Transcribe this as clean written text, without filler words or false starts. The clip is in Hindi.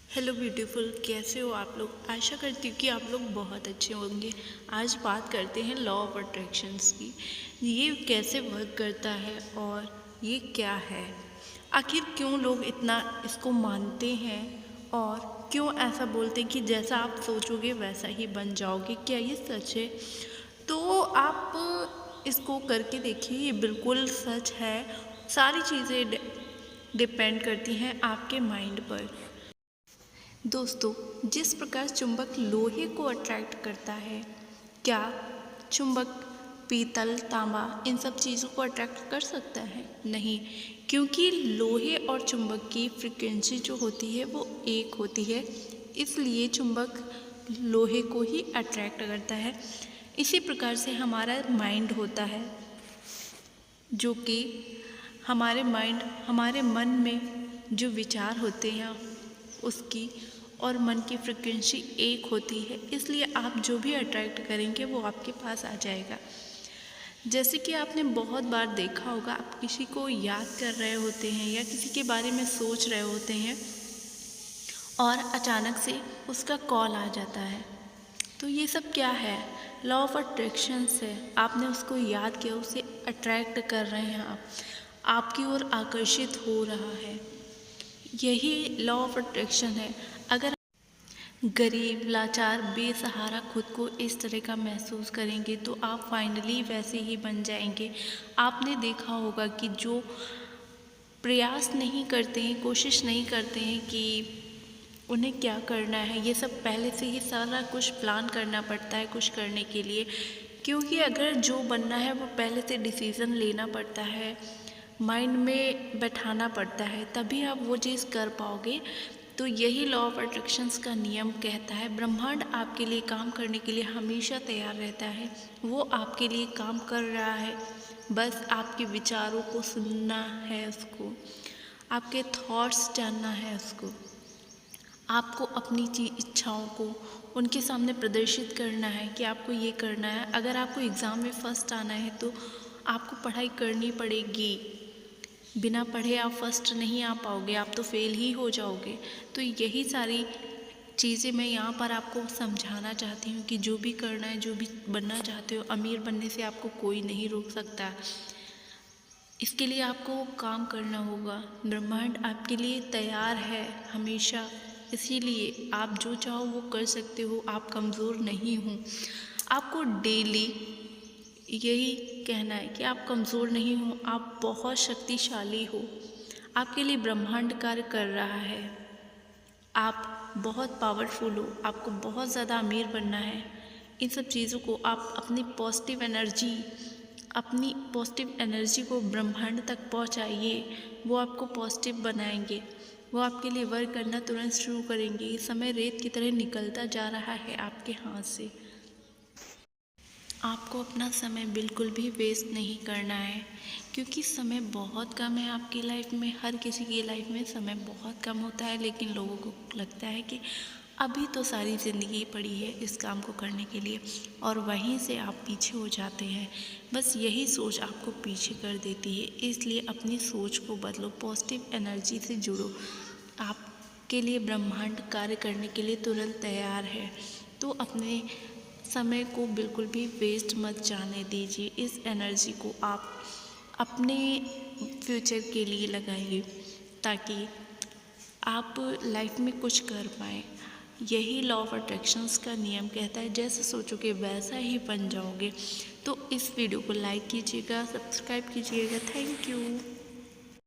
हेलो ब्यूटीफुल, कैसे हो आप लोग। आशा करती हूँ कि आप लोग बहुत अच्छे होंगे। आज बात करते हैं लॉ ऑफ अट्रैक्शंस की। ये कैसे वर्क करता है और ये क्या है, आखिर क्यों लोग इतना इसको मानते हैं और क्यों ऐसा बोलते हैं कि जैसा आप सोचोगे वैसा ही बन जाओगे। क्या ये सच है? तो आप इसको करके देखिए, ये बिल्कुल सच है। सारी चीज़ें डिपेंड करती हैं आपके माइंड पर। दोस्तों, जिस प्रकार चुंबक लोहे को अट्रैक्ट करता है, क्या चुंबक पीतल, तांबा इन सब चीज़ों को अट्रैक्ट कर सकता है? नहीं, क्योंकि लोहे और चुंबक की फ्रीक्वेंसी जो होती है वो एक होती है, इसलिए चुंबक लोहे को ही अट्रैक्ट करता है। इसी प्रकार से हमारा माइंड होता है, जो कि हमारे मन में जो विचार होते हैं उसकी और मन की फ्रिक्वेंसी एक होती है, इसलिए आप जो भी अट्रैक्ट करेंगे वो आपके पास आ जाएगा। जैसे कि आपने बहुत बार देखा होगा, आप किसी को याद कर रहे होते हैं या किसी के बारे में सोच रहे होते हैं और अचानक से उसका कॉल आ जाता है। तो ये सब क्या है? लॉ ऑफ अट्रैक्शन है। आपने उसको याद किया, उसे अट्रैक्ट कर रहे हैं आप, आपकी ओर आकर्षित हो रहा है। यही लॉ ऑफ अट्रैक्शन है। अगर गरीब, लाचार, बेसहारा खुद को इस तरह का महसूस करेंगे तो आप फाइनली वैसे ही बन जाएंगे। आपने देखा होगा कि जो प्रयास नहीं करते हैं, कोशिश नहीं करते हैं कि उन्हें क्या करना है, ये सब पहले से ही सारा कुछ प्लान करना पड़ता है कुछ करने के लिए। क्योंकि अगर जो बनना है वो पहले से डिसीज़न लेना पड़ता है, माइंड में बैठाना पड़ता है, तभी आप वो चीज़ कर पाओगे। तो यही लॉ ऑफ अट्रैक्शंस का नियम कहता है, ब्रह्मांड आपके लिए काम करने के लिए हमेशा तैयार रहता है। वो आपके लिए काम कर रहा है, बस आपके विचारों को सुनना है उसको, आपके थॉट्स जानना है उसको। आपको अपनी इच्छाओं को उनके सामने प्रदर्शित करना है कि आपको ये करना है। अगर आपको एग्ज़ाम में फ़र्स्ट आना है तो आपको पढ़ाई करनी पड़ेगी। बिना पढ़े आप फर्स्ट नहीं आ पाओगे, आप तो फेल ही हो जाओगे। तो यही सारी चीज़ें मैं यहाँ पर आपको समझाना चाहती हूँ कि जो भी करना है, जो भी बनना चाहते हो, अमीर बनने से आपको कोई नहीं रोक सकता। इसके लिए आपको काम करना होगा। ब्रह्मांड आपके लिए तैयार है हमेशा, इसीलिए आप जो चाहो वो कर सकते हो। आप कमज़ोर नहीं हो। आपको डेली यही कहना है कि आप कमज़ोर नहीं हो, आप बहुत शक्तिशाली हो। आपके लिए ब्रह्मांड कार्य कर रहा है। आप बहुत पावरफुल हो, आपको बहुत ज़्यादा अमीर बनना है। इन सब चीज़ों को आप अपनी पॉजिटिव एनर्जी को ब्रह्मांड तक पहुंचाइए। वो आपको पॉजिटिव बनाएंगे, वो आपके लिए वर्क करना तुरंत शुरू करेंगे। समय रेत की तरह निकलता जा रहा है आपके हाथ से। आपको अपना समय बिल्कुल भी वेस्ट नहीं करना है, क्योंकि समय बहुत कम है आपकी लाइफ में। हर किसी की लाइफ में समय बहुत कम होता है, लेकिन लोगों को लगता है कि अभी तो सारी ज़िंदगी पड़ी है इस काम को करने के लिए, और वहीं से आप पीछे हो जाते हैं। बस यही सोच आपको पीछे कर देती है। इसलिए अपनी सोच को बदलो, पॉजिटिव एनर्जी से जुड़ो। आपके लिए ब्रह्मांड कार्य करने के लिए तुरंत तैयार है। तो अपने समय को बिल्कुल भी वेस्ट मत जाने दीजिए। इस एनर्जी को आप अपने फ्यूचर के लिए लगाइए, ताकि आप लाइफ में कुछ कर पाएँ। यही लॉ ऑफ अट्रैक्शंस का नियम कहता है, जैसा सोचोगे वैसा ही बन जाओगे। तो इस वीडियो को लाइक कीजिएगा, सब्सक्राइब कीजिएगा। Thank you.